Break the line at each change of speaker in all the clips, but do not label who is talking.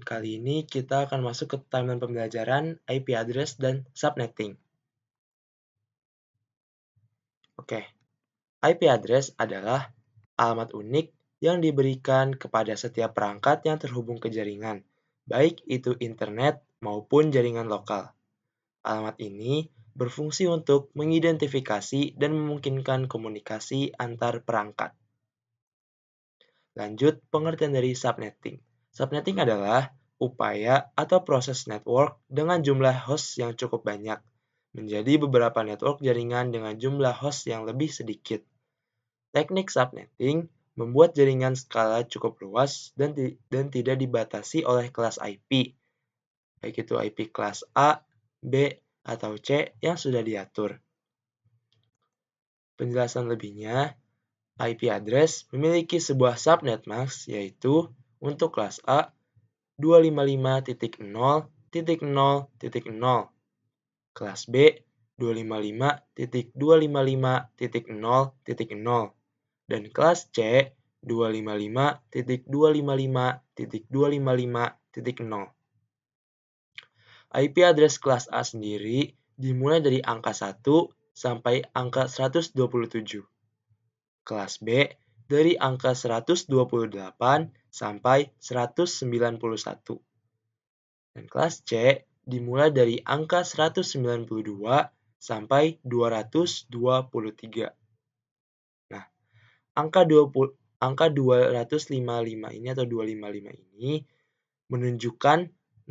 Kali ini kita akan masuk ke timeline pembelajaran IP address dan subnetting. Oke, IP address adalah alamat unik yang diberikan kepada setiap perangkat yang terhubung ke jaringan, baik itu internet maupun jaringan lokal. Alamat ini berfungsi untuk mengidentifikasi dan memungkinkan komunikasi antar perangkat. Lanjut, pengertian dari subnetting. Subnetting adalah upaya atau proses network dengan jumlah host yang cukup banyak, menjadi beberapa network jaringan dengan jumlah host yang lebih sedikit. Teknik subnetting membuat jaringan skala cukup luas dan tidak dibatasi oleh kelas IP, baik itu IP kelas A, B, atau C yang sudah diatur. Penjelasan lebihnya, IP address memiliki sebuah subnet mask, yaitu untuk kelas A 255.0.0.0, kelas B 255.255.0.0, dan kelas C 255.255.255.0. IP address kelas A sendiri dimulai dari angka 1 sampai angka 127. Kelas B dari angka 128 sampai 191. Dan kelas C dimulai dari angka 192 sampai 223. Nah, angka 255 ini atau 255 ini menunjukkan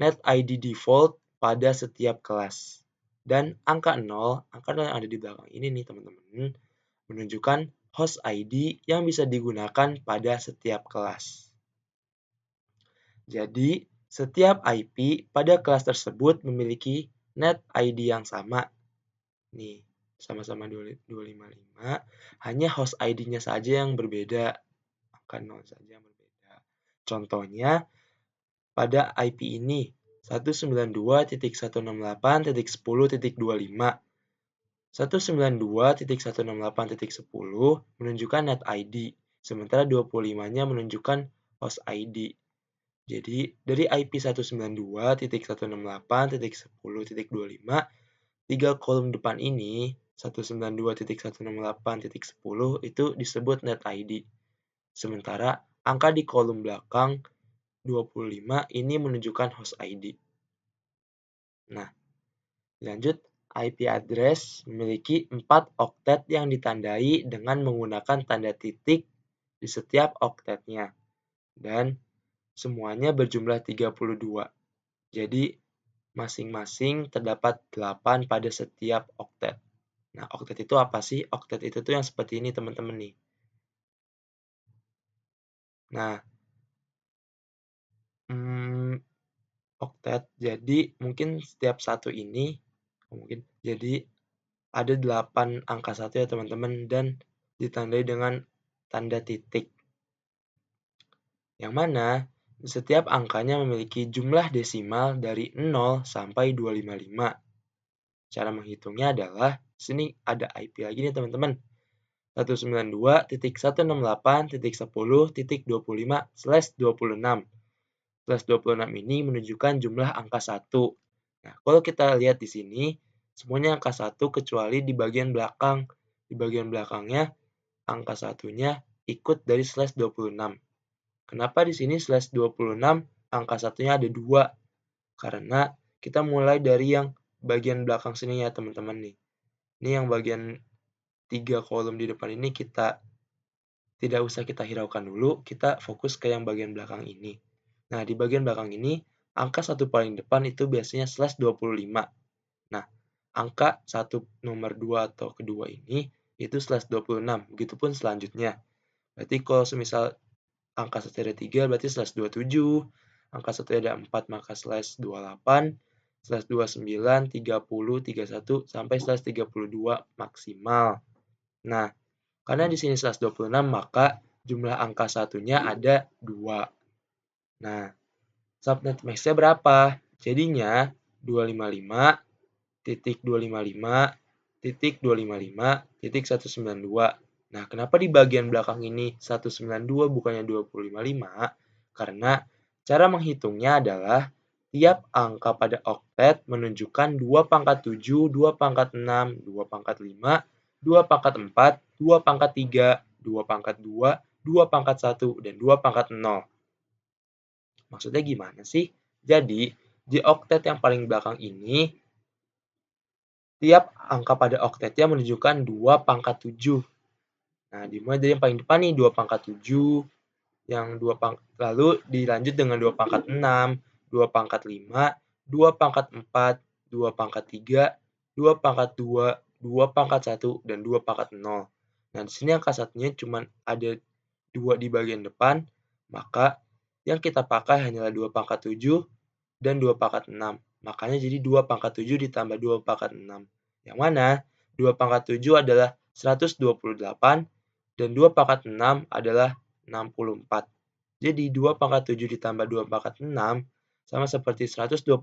net ID default pada setiap kelas. Dan angka 0 yang ada di belakang ini nih teman-teman, menunjukkan host ID yang bisa digunakan pada setiap kelas. Jadi, setiap IP pada kelas tersebut memiliki net ID yang sama. Nih, sama-sama 255, hanya host ID-nya saja yang berbeda. Angka 0 saja yang berbeda. Contohnya, pada IP ini, 192.168.10.25. 192.168.10 menunjukkan net ID, sementara 25-nya menunjukkan host ID. Jadi, dari IP 192.168.10.25, 3 kolom depan ini, 192.168.10 itu disebut net ID. Sementara angka di kolom belakang 25 ini menunjukkan host ID. Nah, lanjut, IP address memiliki 4 oktet yang ditandai dengan menggunakan tanda titik di setiap oktetnya. Dan semuanya berjumlah 32. Jadi, masing-masing terdapat 8 pada setiap oktet. Nah, oktet itu apa sih? Oktet itu tuh yang seperti ini teman-teman nih. Nah, oktet, jadi mungkin setiap satu ini jadi ada 8 angka 1 ya teman-teman, dan ditandai dengan tanda titik. Yang mana setiap angkanya memiliki jumlah desimal dari 0 sampai 255. Cara menghitungnya adalah, sini ada IP lagi nih teman-teman. 192.168.10.25/26. 26 ini menunjukkan jumlah angka 1. Nah, kalau kita lihat di sini, semuanya angka 1 kecuali di bagian belakang. Di bagian belakangnya, angka 1-nya ikut dari /26. Kenapa di sini /26 angka 1-nya ada 2? Karena kita mulai dari yang bagian belakang sini ya teman-teman nih. Ini yang bagian 3 kolom di depan ini kita tidak usah kita hiraukan dulu, kita fokus ke yang bagian belakang ini. Nah, di bagian belakang ini, angka 1 paling depan itu biasanya /25. Nah, angka 1 nomor 2 atau kedua ini, itu /26. Begitupun selanjutnya. Berarti kalau semisal angka 1 ada 3, berarti /27. Angka 1 ada 4, maka /28. /29, 30, 31, sampai /32 maksimal. Nah, karena di sini 126, maka jumlah angka satunya ada 2. Nah, subnet max-nya berapa? Jadinya 255.255.255.192. Nah, kenapa di bagian belakang ini 192 bukannya 255? Karena Cara menghitungnya adalah tiap angka pada oktet menunjukkan 2 pangkat 7, 2 pangkat 6, 2 pangkat 5, 2 pangkat 4, 2 pangkat 3, 2 pangkat 2, 2 pangkat 1, dan 2 pangkat 0. Maksudnya gimana sih? Jadi, di oktet yang paling belakang ini, tiap angka pada oktetnya menunjukkan 2 pangkat 7. Nah, dimulai dari yang paling depan nih, 2 pangkat 7, lalu dilanjut dengan 2 pangkat 6, 2 pangkat 5, 2 pangkat 4, 2 pangkat 3, 2 pangkat 2, 2 pangkat 1, dan 2 pangkat 0. Nah, di sini angka satunya cuma ada 2 di bagian depan, maka yang kita pakai hanyalah 2 pangkat 7 dan 2 pangkat 6. Makanya jadi 2 pangkat 7 ditambah 2 pangkat 6. Yang mana 2 pangkat 7 adalah 128 dan 2 pangkat 6 adalah 64. Jadi 2 pangkat 7 ditambah 2 pangkat 6 sama seperti 128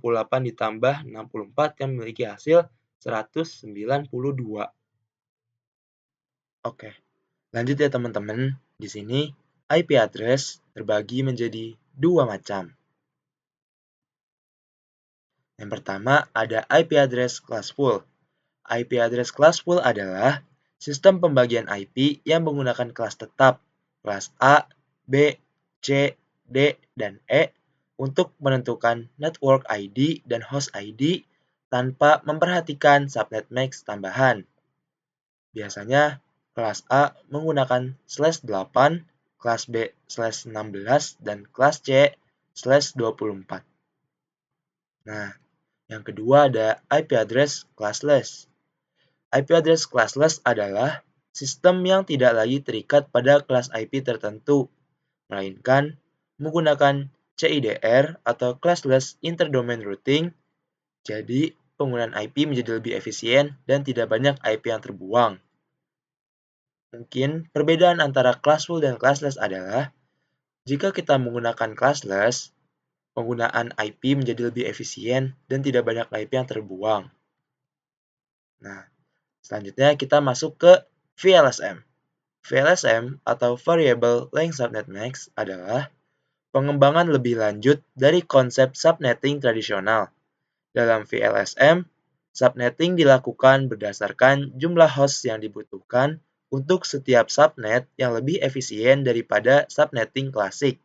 ditambah 64 yang memiliki hasil 192. Oke, lanjut ya teman-teman. Di sini IP address terbagi menjadi dua macam. Yang pertama ada IP address classful. IP address classful adalah sistem pembagian IP yang menggunakan kelas tetap, kelas A, B, C, D, dan E untuk menentukan network ID dan host ID tanpa memperhatikan subnet max tambahan. Biasanya kelas A menggunakan /8, kelas B /16, dan kelas C /24. Nah, yang kedua ada IP address classless. IP address classless adalah sistem yang tidak lagi terikat pada kelas IP tertentu, melainkan menggunakan CIDR atau classless interdomain routing. Jadi, penggunaan IP menjadi lebih efisien dan tidak banyak IP yang terbuang. Mungkin perbedaan antara classful dan classless adalah jika kita menggunakan classless, penggunaan IP menjadi lebih efisien dan tidak banyak IP yang terbuang. Nah, selanjutnya kita masuk ke VLSM. VLSM atau Variable Length Subnet Max adalah pengembangan lebih lanjut dari konsep subnetting tradisional. Dalam VLSM, subnetting dilakukan berdasarkan jumlah host yang dibutuhkan untuk setiap subnet yang lebih efisien daripada subnetting klasik.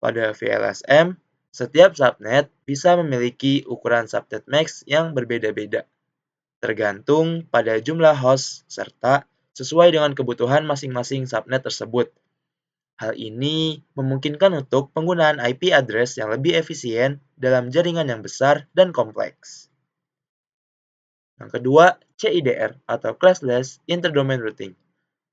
Pada VLSM, setiap subnet bisa memiliki ukuran subnet max yang berbeda-beda, tergantung pada jumlah host serta sesuai dengan kebutuhan masing-masing subnet tersebut. Hal ini memungkinkan untuk penggunaan IP address yang lebih efisien dalam jaringan yang besar dan kompleks. Yang kedua, CIDR atau Classless Interdomain Routing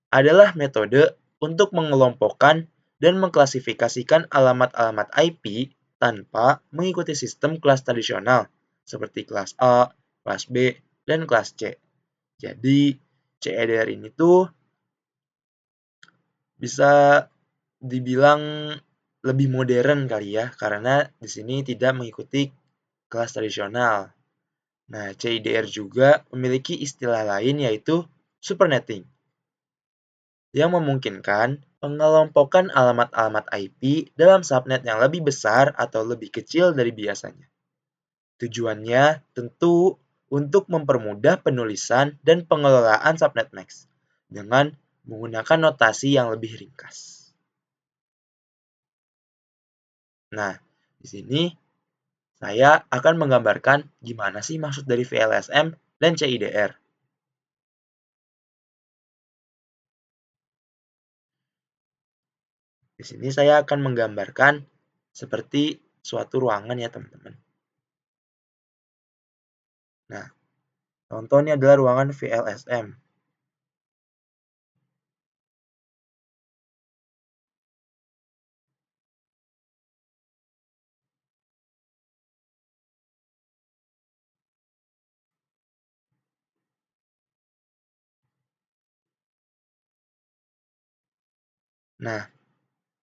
adalah metode untuk mengelompokkan dan mengklasifikasikan alamat-alamat IP tanpa mengikuti sistem kelas tradisional seperti kelas A, kelas B, dan kelas C. Jadi, CIDR ini tuh bisa dibilang lebih modern kali ya, karena di sini tidak mengikuti kelas tradisional. Nah, CIDR juga memiliki istilah lain yaitu supernetting, yang memungkinkan pengelompokan alamat-alamat IP dalam subnet yang lebih besar atau lebih kecil dari biasanya. Tujuannya tentu untuk mempermudah penulisan dan pengelolaan subnet max dengan menggunakan notasi yang lebih ringkas. Nah, di sini saya akan menggambarkan gimana sih maksud dari VLSM dan CIDR. Di sini saya akan menggambarkan seperti suatu ruangan ya teman-teman. Nah, contohnya adalah ruangan VLSM. Nah,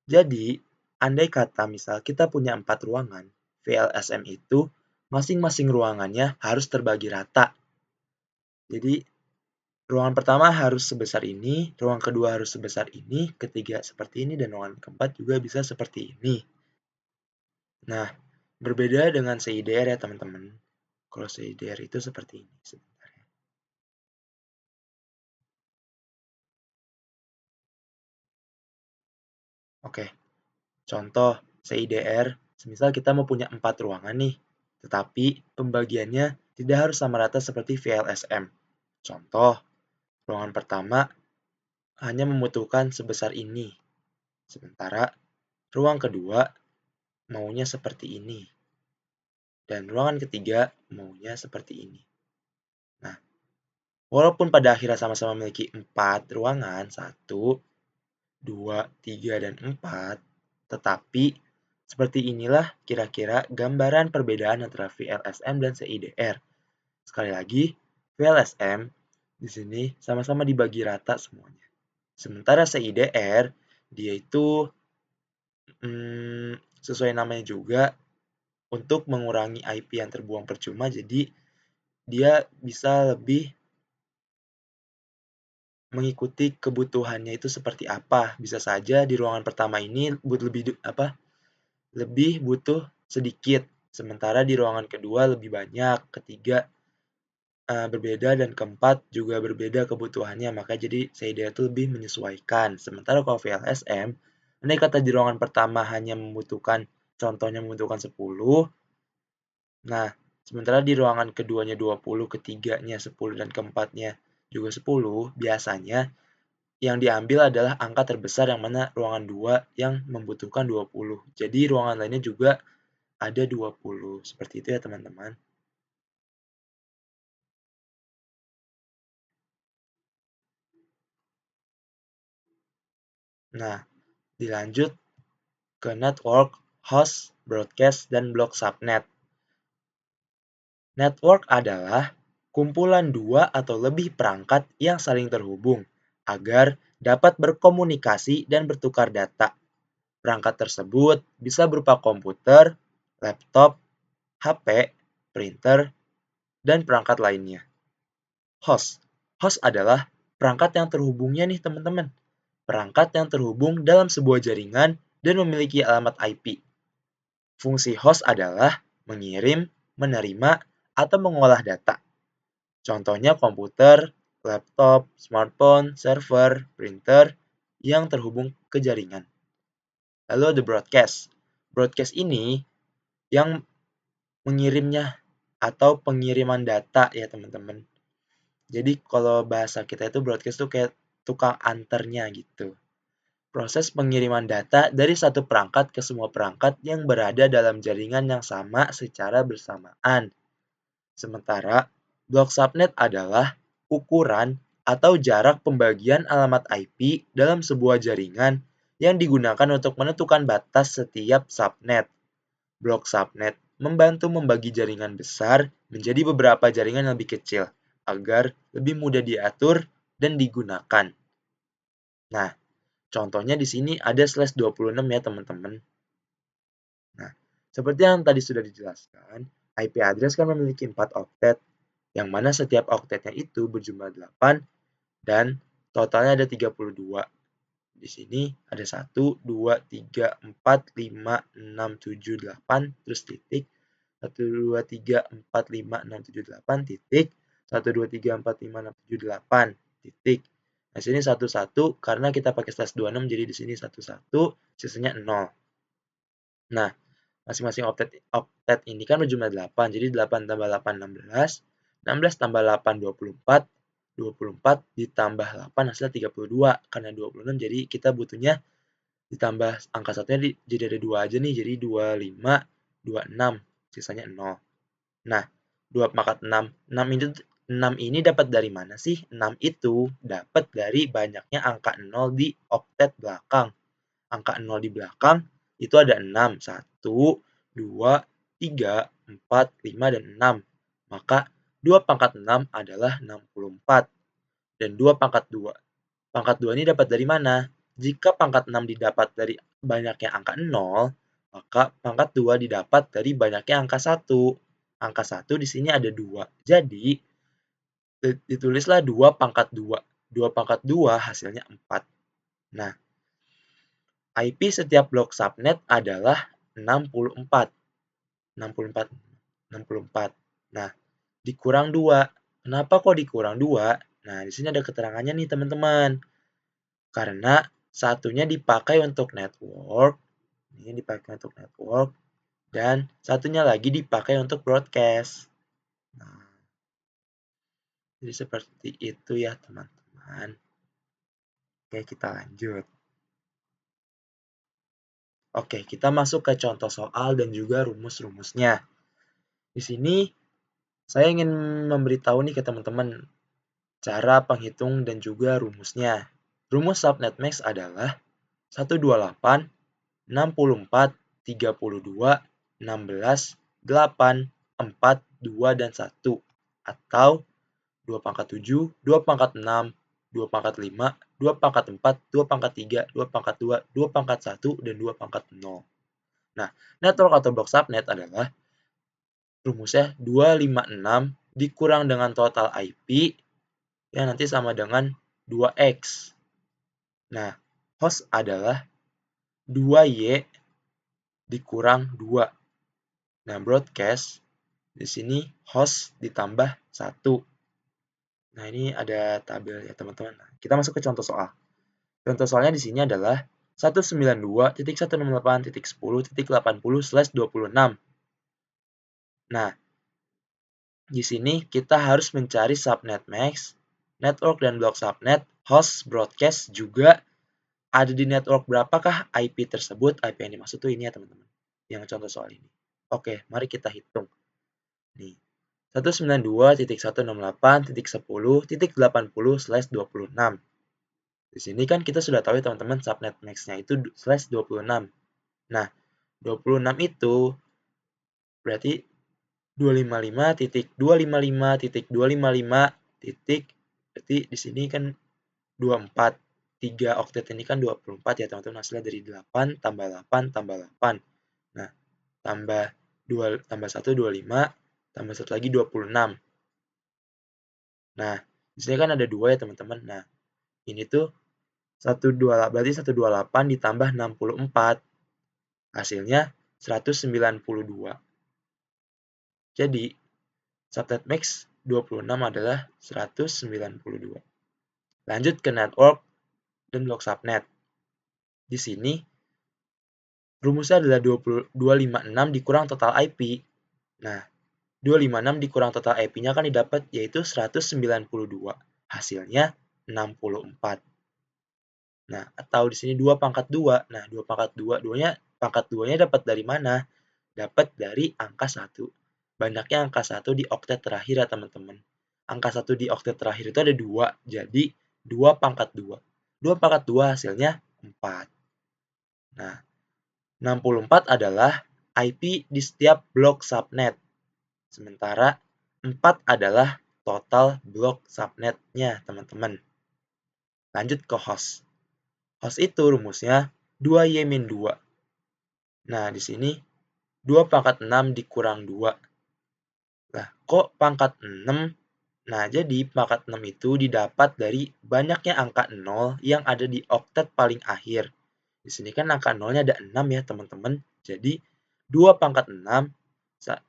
jadi andai kata misal kita punya 4 ruangan, VLSM itu masing-masing ruangannya harus terbagi rata. Jadi, ruangan pertama harus sebesar ini, ruangan kedua harus sebesar ini, ketiga seperti ini, dan ruangan keempat juga bisa seperti ini. Nah, berbeda dengan CIDR ya teman-teman. Kalau CIDR itu seperti ini. Sebentar ya. Oke, contoh CIDR, semisal kita mau punya 4 ruangan nih, tetapi pembagiannya tidak harus sama rata seperti VLSM. Contoh, ruangan pertama hanya membutuhkan sebesar ini, sementara ruang kedua maunya seperti ini, dan ruangan ketiga maunya seperti ini. Nah, walaupun pada akhirnya sama-sama memiliki 4 ruangan, 1, 2, 3, dan 4, tetapi seperti inilah kira-kira gambaran perbedaan antara VLSM dan CIDR. Sekali lagi, VLSM di sini sama-sama dibagi rata semuanya. Sementara CIDR, dia itu sesuai namanya juga untuk mengurangi IP yang terbuang percuma, jadi dia bisa lebih mengikuti kebutuhannya itu seperti apa. Bisa saja di ruangan pertama ini lebih butuh sedikit, sementara di ruangan kedua lebih banyak, ketiga berbeda, dan keempat juga berbeda kebutuhannya, maka jadi CIDR itu lebih menyesuaikan. Sementara kalau VLSM, andai kata di ruangan pertama hanya contohnya membutuhkan 10, nah sementara di ruangan keduanya 20, ketiganya 10, dan keempatnya juga 10, biasanya yang diambil adalah angka terbesar yang mana ruangan 2 yang membutuhkan 20. Jadi ruangan lainnya juga ada 20. Seperti itu ya teman-teman. Nah, dilanjut ke network, host, broadcast, dan block subnet. Network adalah kumpulan dua atau lebih perangkat yang saling terhubung agar dapat berkomunikasi dan bertukar data. Perangkat tersebut bisa berupa komputer, laptop, HP, printer, dan perangkat lainnya. Host. Host adalah perangkat yang terhubungnya nih teman-teman. Perangkat yang terhubung dalam sebuah jaringan dan memiliki alamat IP. Fungsi host adalah mengirim, menerima, atau mengolah data. Contohnya komputer, laptop, smartphone, server, printer yang terhubung ke jaringan. Lalu ada broadcast. Broadcast ini yang mengirimnya atau pengiriman data ya teman-teman. Jadi kalau bahasa kita itu broadcast tuh kayak tukang anternya gitu. Proses pengiriman data dari satu perangkat ke semua perangkat yang berada dalam jaringan yang sama secara bersamaan. Sementara, blok subnet adalah ukuran atau jarak pembagian alamat IP dalam sebuah jaringan yang digunakan untuk menentukan batas setiap subnet. Blok subnet membantu membagi jaringan besar menjadi beberapa jaringan yang lebih kecil agar lebih mudah diatur dan digunakan. Nah, contohnya di sini ada /26 ya teman-teman. Nah, seperti yang tadi sudah dijelaskan, IP address kan memiliki 4 oktet, yang mana setiap oktetnya itu berjumlah 8 dan totalnya ada 32. Di sini ada 1, 2, 3, 4, 5, 6, 7, 8, terus titik, 1, 2, 3, 4, 5, 6, 7, 8, titik, 1, 2, 3, 4, 5, 6, 7, 8, titik. Nah, sini 1, 1, karena kita pakai /26, jadi di sini 1, 1, sisanya 0. Nah, masing-masing oktet ini kan berjumlah 8, jadi 8 tambah 8, 16, 16 tambah 8, 24, 24 ditambah 8 hasilnya 32, karena 26 jadi kita butuhnya ditambah angka satunya jadi ada 2 aja nih, jadi 25, 26, sisanya 0. Nah, 2 pangkat 6, 6 ini dapat dari mana sih? 6 itu dapat dari banyaknya angka 0 di oktet belakang. Angka 0 di belakang itu ada 6, 1, 2, 3, 4, 5, dan 6. Maka 2 pangkat 6 adalah 64. Dan 2 pangkat 2. Pangkat 2 ini dapat dari mana? Jika pangkat 6 didapat dari banyaknya angka 0, maka pangkat 2 didapat dari banyaknya angka 1. Angka 1 di sini ada 2. Jadi, ditulislah 2 pangkat 2. 2 pangkat 2 hasilnya 4. Nah, IP setiap blok subnet adalah 64. 64. 64. Nah, dikurang 2. Kenapa kok dikurang 2? Nah, di sini ada keterangannya nih, teman-teman. Karena satunya dipakai untuk network, ini dipakai untuk network, dan satunya lagi dipakai untuk broadcast. Nah, jadi seperti itu ya, teman-teman. Oke, kita lanjut. Oke, kita masuk ke contoh soal dan juga rumus-rumusnya. Di sini saya ingin memberitahu nih ke teman-teman cara penghitung dan juga rumusnya. Rumus subnet max adalah 128, 64, 32, 16, 8, 4, 2, dan 1. Atau 2 pangkat 7, 2 pangkat 6, 2 pangkat 5, 2 pangkat 4, 2 pangkat 3, 2 pangkat 2, 2 pangkat 1, dan 2 pangkat 0. Nah, network atau blok subnet adalah rumusnya 256 dikurang dengan total IP yang nanti sama dengan 2X. Nah, host adalah 2Y dikurang 2. Nah, broadcast di sini host ditambah 1. Nah, ini ada tabel ya, teman-teman. Nah, kita masuk ke contoh soal. Contoh soalnya di sini adalah 192.168.10.80/26. Nah, di sini kita harus mencari subnet max, network dan blok subnet, host, broadcast juga ada di network berapakah IP tersebut. IP yang dimaksud tuh ini ya, teman-teman. Yang contoh soal ini. Oke, mari kita hitung. Nih, 192.168.10.80/26. Di sini kan kita sudah tahu ya, teman-teman, subnet max-nya itu /26. Nah, 26 itu berarti 255.255.255 berarti di sini kan 24. 3 oktet ini kan 24 ya, teman-teman. Hasilnya dari 8 tambah 8 tambah 8. Nah, tambah 2 tambah 1 25, tambah 1 lagi 26. Nah, di sini kan ada 2 ya, teman-teman. Nah, ini tuh 128 berarti 128 ditambah 64. Hasilnya 192. Jadi, subnet max 26 adalah 192. Lanjut ke network dan blok subnet. Di sini rumusnya adalah 256 dikurang total IP. Nah, 256 dikurang total IP-nya kan didapat yaitu 192. Hasilnya 64. Nah, atau di sini 2 pangkat 2. Nah, 2 pangkat 2, pangkat 2-nya dapat dari mana? Dapat dari angka 1. Banyaknya angka 1 di oktet terakhir ya, teman-teman. Angka 1 di oktet terakhir itu ada 2, jadi 2 pangkat 2. 2 pangkat 2 hasilnya 4. Nah, 64 adalah IP di setiap blok subnet. Sementara 4 adalah total blok subnetnya, teman-teman. Lanjut ke host. Host itu rumusnya 2Y-2. Nah, di sini 2 pangkat 6 dikurang 2. Nah, kok pangkat 6? Nah, jadi pangkat 6 itu didapat dari banyaknya angka 0 yang ada di oktet paling akhir. Di sini kan angka 0-nya ada 6 ya, teman-teman. Jadi, 2 pangkat 6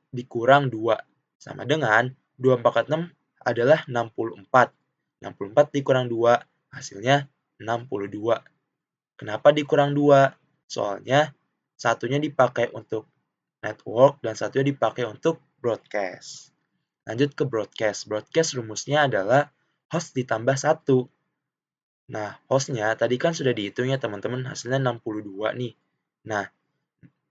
dikurang 2. Sama dengan 2 pangkat 6 adalah 64. 64 dikurang 2, hasilnya 62. Kenapa dikurang 2? Soalnya satunya dipakai untuk network dan satunya dipakai untuk broadcast. Lanjut ke broadcast. Broadcast rumusnya adalah host ditambah 1. Nah, hostnya tadi kan sudah dihitung ya, teman-teman. Hasilnya 62 nih. Nah,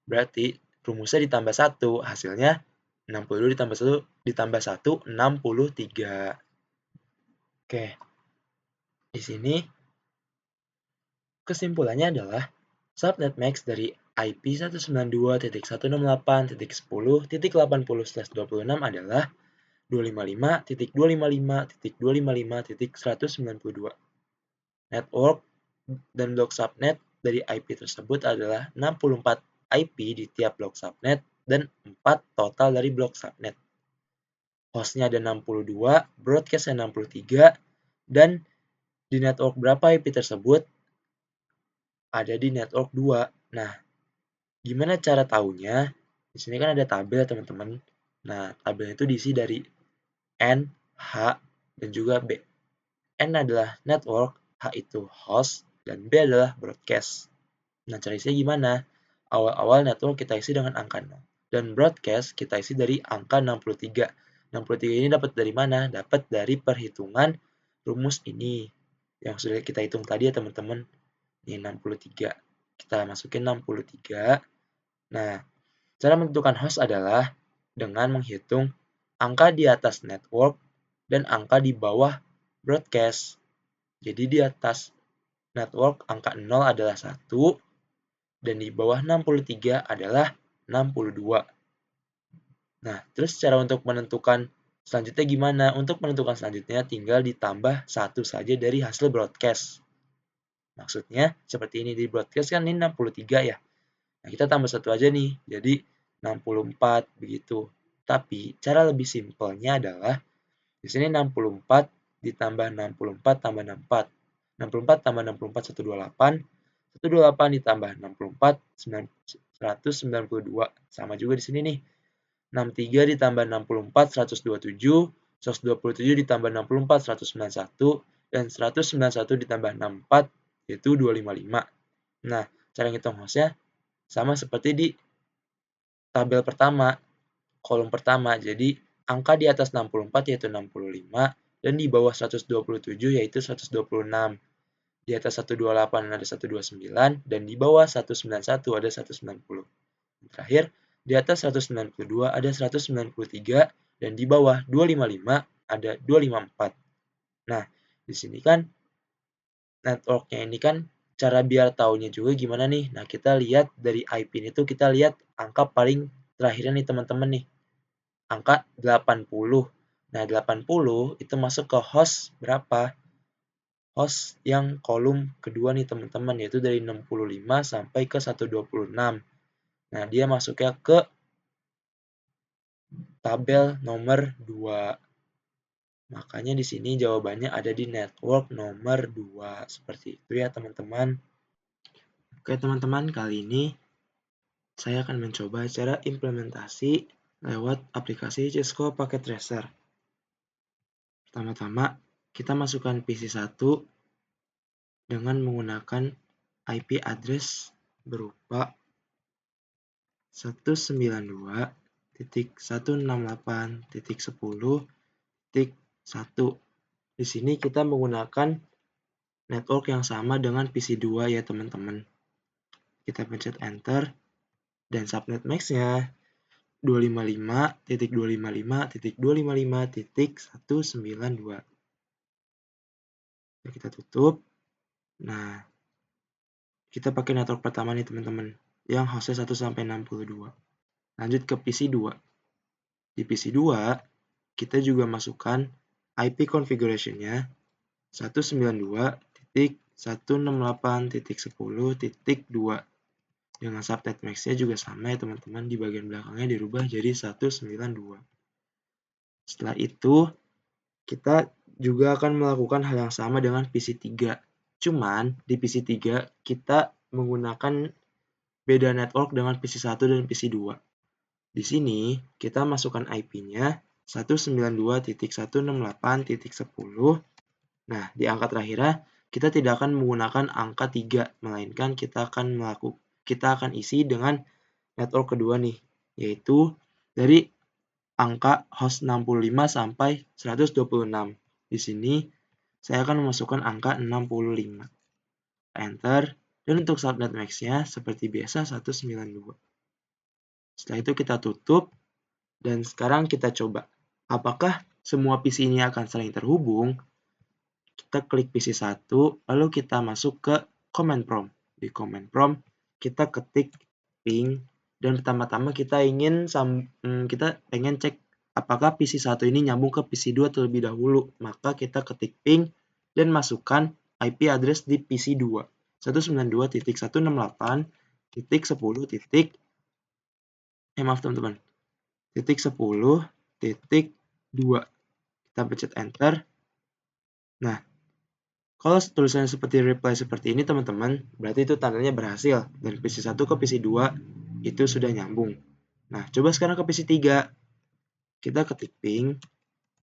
berarti rumusnya ditambah 1. Hasilnya 62 ditambah 1, 63. Oke. Di sini kesimpulannya adalah subnet max dari IP 192.168.10.80/26 adalah 255.255.255.192. Network dan blok subnet dari IP tersebut adalah 64 IP di tiap blok subnet dan 4 total dari blok subnet. Hostnya ada 62, broadcastnya 63, dan di network berapa IP tersebut? Ada di network 2. Nah, Gimana cara taunya? Di sini kan ada tabel ya teman-teman. Nah, tabel itu diisi dari N, H, dan juga B. N adalah network, H itu host, dan B adalah broadcast. Nah, cara isinya gimana? Awal-awal network kita isi dengan angka 0. Dan broadcast kita isi dari angka 63. 63 ini dapat dari mana? Dapat dari perhitungan rumus ini. Yang sudah kita hitung tadi ya teman-teman. Ini 63. Kita masukin 63. Nah, cara menentukan host adalah dengan menghitung angka di atas network dan angka di bawah broadcast. Jadi di atas network angka 0 adalah 1 dan di bawah 63 adalah 62. Nah, terus cara untuk menentukan selanjutnya gimana? Untuk menentukan selanjutnya tinggal ditambah 1 saja dari hasil broadcast. Maksudnya seperti ini, di broadcast kan ini 63 ya. Nah, kita tambah 1 aja nih, jadi 64 begitu. Tapi cara lebih simpelnya adalah di sini 64 ditambah 64 tambah 64. 64 tambah 64 128. 128 ditambah 64 192. Sama juga di sini nih. 63 ditambah 64 127. 127 ditambah 64 191 dan 191 ditambah 64 yaitu 255. Nah, cara ngitung hostnya sama seperti di tabel pertama, kolom pertama. Jadi angka di atas 64 yaitu 65 dan di bawah 127 yaitu 126. Di atas 128 ada 129 dan di bawah 191 ada 190. Terakhir, di atas 192 ada 193 dan di bawah 255 ada 254. Nah, di sini kan networknya ini kan cara biar taunya juga gimana nih? Nah, kita lihat dari IP ini tuh kita lihat angka paling terakhirnya nih teman-teman nih. Angka 80. Nah, 80 itu masuk ke host berapa? Host yang kolom kedua nih teman-teman, yaitu dari 65 sampai ke 126. Nah, dia masuknya ke tabel nomor 2. Makanya di sini jawabannya ada di network nomor 2. Seperti itu ya teman-teman. Oke teman-teman, kali ini saya akan mencoba cara implementasi lewat aplikasi Cisco Packet Tracer. Pertama-tama, kita masukkan PC1 dengan menggunakan IP address berupa 192.168.10.1. Di sini kita menggunakan network yang sama dengan PC2 ya teman-teman. Kita pencet enter dan subnet max-nya 255.255.255.192. Kita tutup. Nah, kita pakai network pertama nih teman-teman, yang hostnya 1 sampai 62. Lanjut ke PC2. Di PC2, kita juga masukkan IP configuration-nya 192.168.10.2. Dengan subnet max-nya juga sama ya teman-teman, di bagian belakangnya dirubah jadi 192. Setelah itu, kita juga akan melakukan hal yang sama dengan PC3. Cuman di PC3 kita menggunakan beda network dengan PC1 dan PC2. Di sini kita masukkan IP-nya 192.168.10. Nah, di angka terakhirnya kita tidak akan menggunakan angka 3, melainkan kita akan isi dengan network kedua nih, yaitu dari angka host 65 sampai 126. Di sini saya akan memasukkan angka 65. Enter, dan untuk subnet max-nya seperti biasa 192. Setelah itu kita tutup, dan sekarang kita coba. Apakah semua PC ini akan saling terhubung? Kita klik PC1, lalu kita masuk ke command prompt. Di command prompt, kita ketik ping, dan pertama-tama kita pengen cek apakah PC1 ini nyambung ke PC2 terlebih dahulu. Maka kita ketik ping dan masukkan IP address di PC2. 192.168.10. Maaf teman-teman. 10.2. Kita pencet enter. Nah, Kalau tulisannya seperti reply seperti ini teman-teman, berarti itu tandanya berhasil. Dan PC1 ke PC2 itu sudah nyambung. Nah, coba sekarang ke PC3. Kita ketik ping,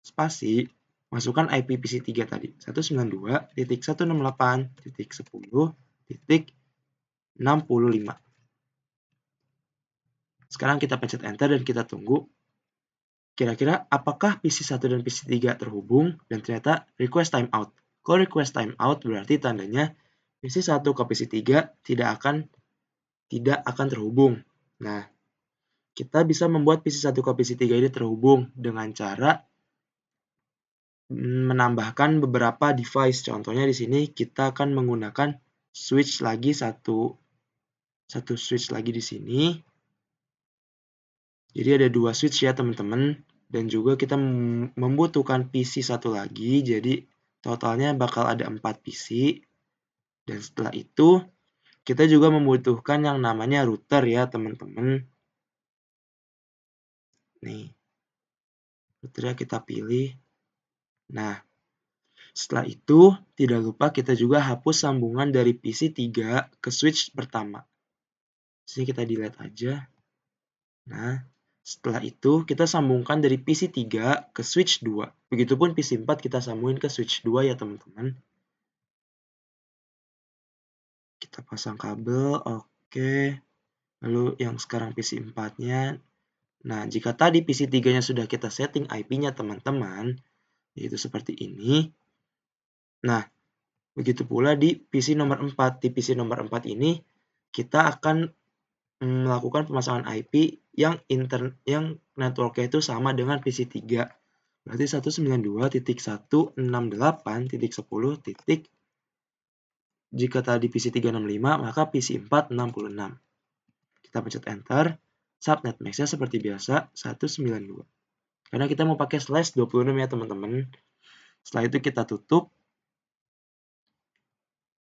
spasi, masukkan IP PC3 tadi. 192.168.10.65. Sekarang kita pencet enter dan kita tunggu. Kira-kira apakah PC1 dan PC3 terhubung? Dan ternyata request timeout. Kalau request timeout berarti tandanya PC1 ke PC3 tidak akan terhubung. Nah, kita bisa membuat PC1 ke PC3 ini terhubung dengan cara menambahkan beberapa device. Contohnya di sini kita akan menggunakan switch lagi satu switch lagi di sini. Jadi ada 2 switch ya teman-teman. Dan juga kita membutuhkan PC satu lagi. Jadi totalnya bakal ada 4 PC. Dan setelah itu kita juga membutuhkan yang namanya router ya teman-teman. Nih, routernya kita pilih. Nah, setelah itu tidak lupa kita juga hapus sambungan dari PC3 ke switch pertama. Sini kita delete aja. Nah, setelah itu kita sambungkan dari PC3 ke switch 2. Begitupun PC4 kita sambungin ke switch 2 ya teman-teman. Kita pasang kabel, oke. Lalu yang sekarang PC4-nya. Nah, jika tadi PC3-nya sudah kita setting IP-nya teman-teman, yaitu seperti ini. Nah, begitu pula di PC nomor 4. Di PC nomor 4 ini kita akan melakukan pemasangan IP yang networknya itu sama dengan PC3. Berarti 192.168.10. Jika tadi PC3 65, maka PC4 66. Kita pencet enter. Subnet max-nya seperti biasa 192. Karena kita mau pakai /26 ya teman-teman. Setelah itu kita tutup.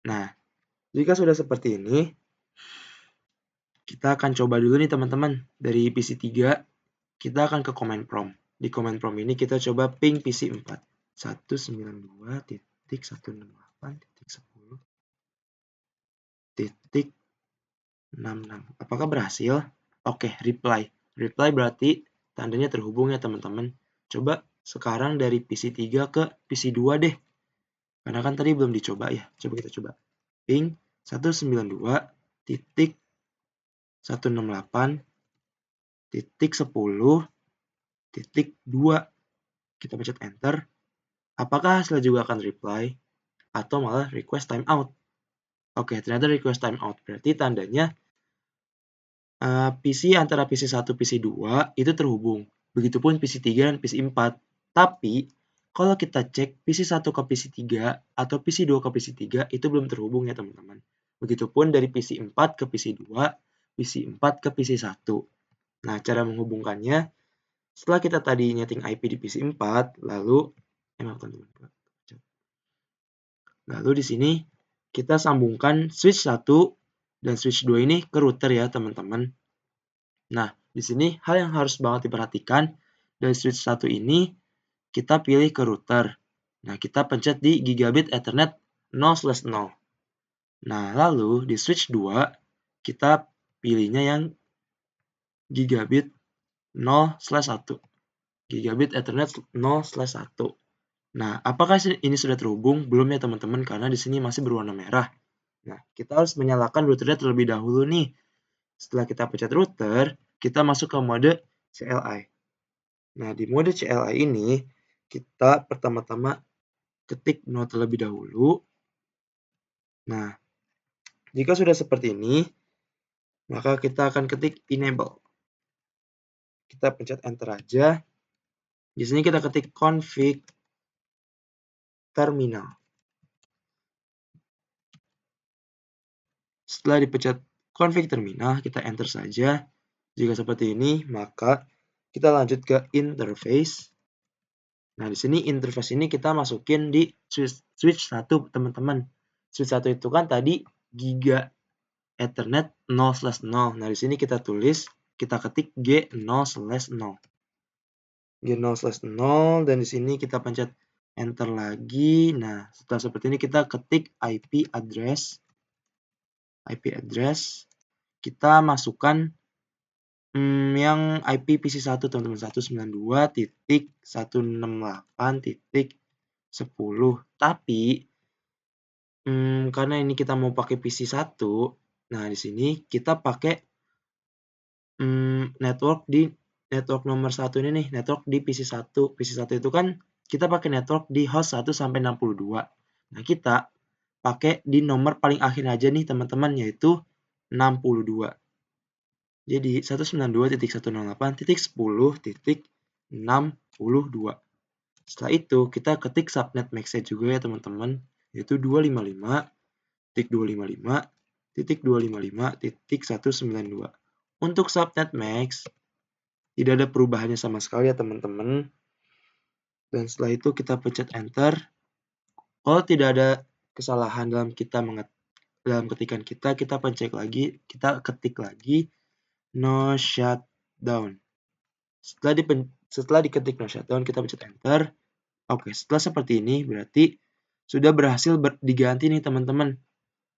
Nah, jika sudah seperti ini, kita akan coba dulu nih teman-teman. Dari PC3, kita akan ke command prompt. Di command prompt ini kita coba ping PC4. 192.168.10.66. Apakah berhasil? Oke, reply. Reply berarti tandanya terhubung ya teman-teman. Coba sekarang dari PC3 ke PC2 deh. Karena kan tadi belum dicoba ya. Coba kita coba. Ping 192.168.10.2. Kita pencet enter. Apakah hasilnya juga akan reply atau malah request timeout? Oke, ternyata request timeout. Berarti tandanya PC antara PC1 PC2 itu terhubung. Begitupun PC3 dan PC4. Tapi kalau kita cek PC1 ke PC3 atau PC2 ke PC3 itu belum terhubung ya teman-teman. Begitupun dari PC4 ke PC2, PC4 ke PC1. Nah, cara menghubungkannya setelah kita tadi nyeting IP di PC4, lalu di sini kita sambungkan switch 1 dan switch 2 ini ke router ya teman-teman. Nah, di sini hal yang harus banget diperhatikan, dari switch 1 ini kita pilih ke router. Nah, kita pencet di gigabit Ethernet 0/0. Nah, lalu di switch 2 kita pilihnya yang gigabit 0/1. Gigabit Ethernet 0/1. Nah, apakah ini sudah terhubung? Belum ya teman-teman, karena di sini masih berwarna merah. Nah, kita harus menyalakan routernya terlebih dahulu nih. Setelah kita pencet router, kita masuk ke mode CLI. Nah, di mode CLI ini, kita pertama-tama ketik no terlebih dahulu. Nah, jika sudah seperti ini, maka kita akan ketik enable. Kita pencet enter aja. Di sini kita ketik config terminal. Setelah dipencet config terminal, kita enter saja. Jika seperti ini, maka kita lanjut ke interface. Nah, di sini interface ini kita masukin di switch 1, teman-teman. Switch 1 itu kan tadi giga Ethernet 0/0. Nah, di sini kita ketik G0/0. G0/0 dan di sini kita pencet enter lagi. Nah, setelah seperti ini kita ketik IP address. Kita masukkan yang IP PC1 teman-teman, 192.168.10. Tapi karena ini kita mau pakai PC1, nah di sini kita pakai network nomor 1 ini nih, network di PC1. PC1 itu kan kita pakai network di host 1 sampai 62. Nah, kita pakai di nomor paling akhir aja nih teman-teman, yaitu 62. Jadi 192.168.10.62. Setelah itu kita ketik subnet MAC-nya juga ya teman-teman, yaitu 255.255.255.192. Untuk subnet MAC tidak ada perubahannya sama sekali ya teman-teman. Dan setelah itu kita pencet enter. Kalau tidak ada kesalahan dalam ketikan kita pencet lagi, kita ketik lagi no shutdown. Setelah diketik no shutdown, kita pencet enter. Oke, setelah seperti ini berarti sudah berhasil diganti nih teman-teman.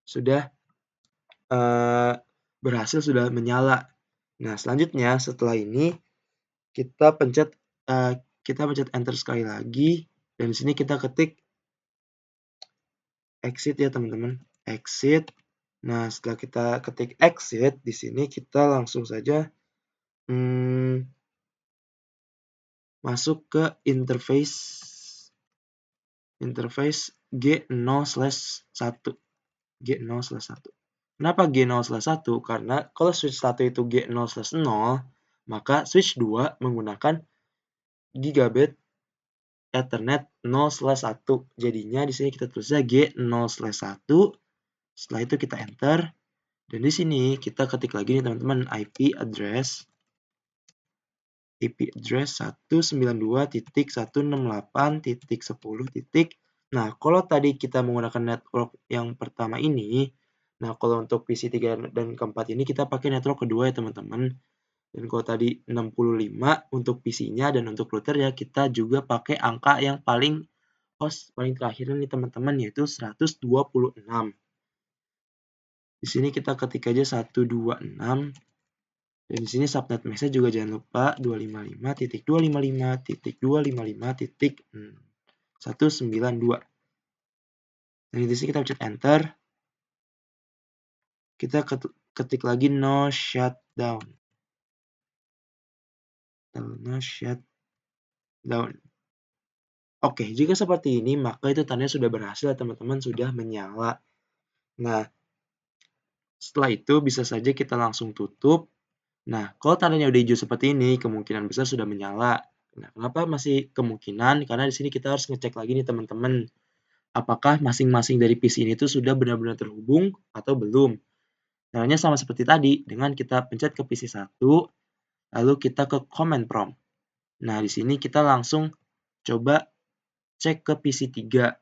Sudah berhasil, sudah menyala. Nah, selanjutnya setelah ini kita pencet enter sekali lagi, dan di sini kita ketik exit ya teman-teman, exit. Nah, setelah kita ketik exit, di sini kita langsung saja masuk ke interface G0/1. G0/1. Kenapa G0/1? Karena kalau switch 1 itu G0/0, maka switch 2 menggunakan gigabit Ethernet 0/1. Jadinya di sini kita tulisnya G0/1. Setelah itu kita enter. Dan di sini kita ketik lagi nih teman-teman, IP address 192.168.10. Nah, kalau tadi kita menggunakan network yang pertama ini, nah kalau untuk PC 3 dan keempat ini kita pakai network kedua ya teman-teman. Dan kalau tadi 65 untuk PC-nya dan untuk router ya kita juga pakai angka yang paling terakhir nih teman-teman, yaitu 126. Di sini kita ketik aja 126. Dan di sini subnet MAC-nya juga jangan lupa 255.255.255.192. Dan di sini kita pencet enter. Kita ketik lagi no shutdown. Oke, jika seperti ini maka itu tandanya sudah berhasil, teman-teman, sudah menyala. Nah, setelah itu bisa saja kita langsung tutup. Nah, kalau tandanya udah hijau seperti ini, kemungkinan besar sudah menyala. Nah, kenapa masih kemungkinan? Karena di sini kita harus ngecek lagi nih teman-teman, apakah masing-masing dari PC ini tuh sudah benar-benar terhubung atau belum. Caranya sama seperti tadi, dengan kita pencet ke PC 1, lalu kita ke command prompt. Nah, di sini kita langsung coba cek ke PC 3.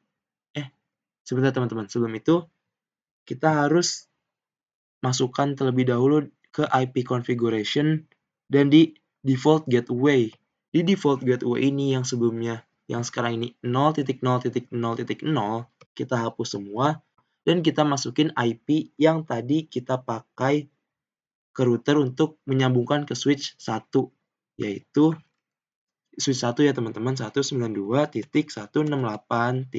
Sebentar teman-teman, sebelum itu kita harus masukkan terlebih dahulu ke IP configuration dan di default gateway. Di default gateway ini yang sebelumnya, yang sekarang ini 0.0.0.0, kita hapus semua dan kita masukin IP yang tadi kita pakai ke router untuk menyambungkan ke switch 1, yaitu switch 1 ya teman-teman, 192.168.10.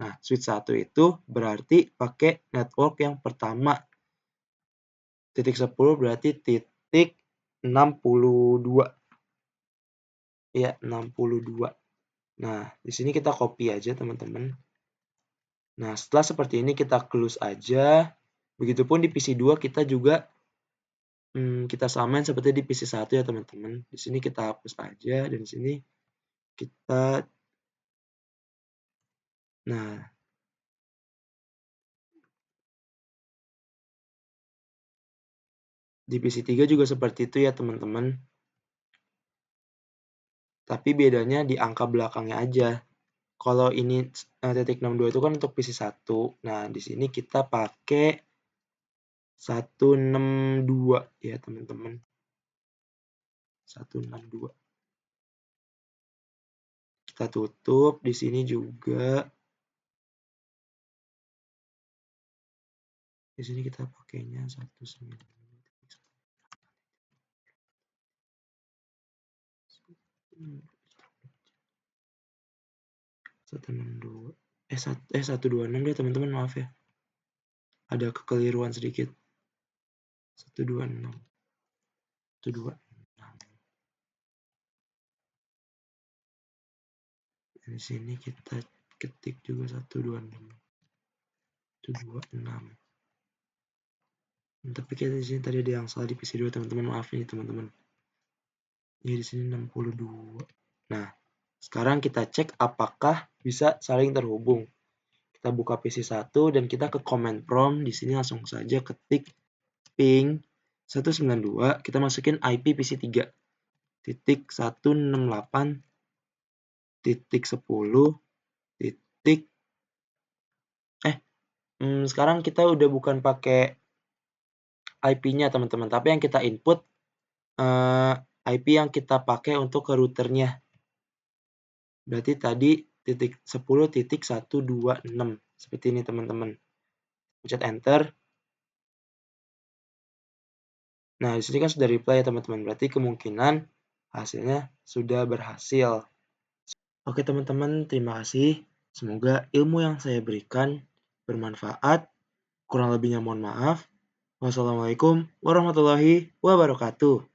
Nah, switch 1 itu berarti pakai network yang pertama. Titik 10 berarti titik 62. Ya, 62. Nah, di sini kita copy aja teman-teman. Nah, setelah seperti ini kita close aja. Begitupun di PC 2 kita juga kita samain seperti di PC 1 ya teman-teman. Di sini kita hapus aja dan di sini kita di PC 3 juga seperti itu ya teman-teman. Tapi bedanya di angka belakangnya aja. Kalau ini titik 62 itu kan untuk PC 1. Nah, di sini kita pakai 162 ya teman-teman. 162. Kita tutup di sini juga. Di sini kita pakainya 19. 162. 126 deh teman-teman, maaf ya. Ada kekeliruan sedikit. 126. 126. Di sini kita ketik juga 126. 126. Tapi kita di sini tadi ada yang salah di PC2 teman-teman, maaf nih teman-teman. Ya di sini 62. Nah, sekarang kita cek apakah bisa saling terhubung. Kita buka PC1 dan kita ke command prompt. Di sini langsung saja ketik ping 192, kita masukin IP PC3 titik 168 titik 10 titik sekarang kita udah bukan pakai IP-nya teman-teman, tapi yang kita input IP yang kita pakai untuk ke routernya. Berarti tadi titik 10 titik 126 seperti ini teman-teman. Pencet enter. Nah, di sini kan sudah reply ya teman-teman. Berarti kemungkinan hasilnya sudah berhasil. Oke teman-teman, terima kasih. Semoga ilmu yang saya berikan bermanfaat. Kurang lebihnya mohon maaf. Wassalamualaikum warahmatullahi wabarakatuh.